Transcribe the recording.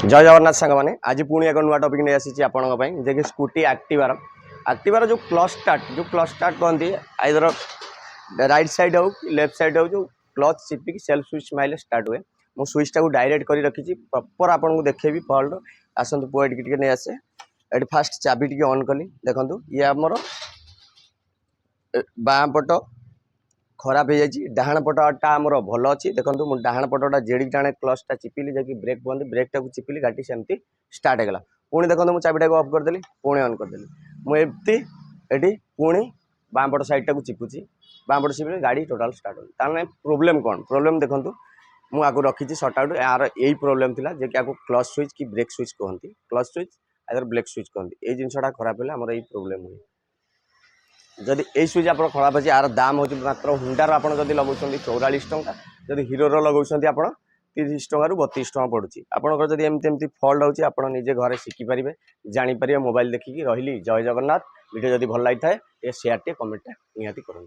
जय जगन्नाथ सांग मैंने आज पुणी एक नुआ टपिक नहीं आसी आपण जे स्कूटी एक्टिवार जो क्लच स्टार्ट कहते आइदर राइट साइड हो कि लेफ्ट साइड हो जो क्लच चिपिक सेल्फ स्विच माइले स्टार्ट हुए मु स्विचटा को डायरेक्ट कर रखी प्रॉपर आपको देखेबी फॉल्ट आसतु पुआ टिके नहीं आसे ये फास्ट चाबी टी ऑन कली देखो ये आमर बाँ पट खराब हो जाए डाण पटा आमर भल अच्छी देखो मुझे डाण पटा जेड़ी टाणे क्लचटा चिपिली जैसे ब्रेक बंद ब्रेकटा को चिपिली गाड़ी सेमती स्टार्ट होगा पुणी देखो मुझे चाबिटा को ऑफ करदेली पुणी ऑन करदेली मुझे पुणी बाँ पट साइडटा को चिपुची बाँ पट चिपिली गाड़ी टोटाल स्टार्ट हो ताने प्रोब्लेम कौन प्रोब्लेम देखो मुझे रखी सर्ट आउट यार यही प्रोब्लेम थी जे कि क्लच स्विच कि ब्रेक स्विच कहती क्लच स्विच आदर ब्रेक स्विच कहती ये जिनसा खराब है आमर यही प्रोब्लेम हुए जदि ये स्विच आप खराब अच्छे यार दाम हो मात्र हुंडार आप लगुंट 44 टंका जदि हिरोर लगुंट आप 30 टंकार 32 टंका पड़ुची आपंकर जब एमती फल्ट होची आप निजे घरे शिखिपारे जानीपर मोबाइल देखिकी रही जय जगन्नाथ वीडियो जदि भल लगी था शेयर टे कमेंट निहाती करूँ।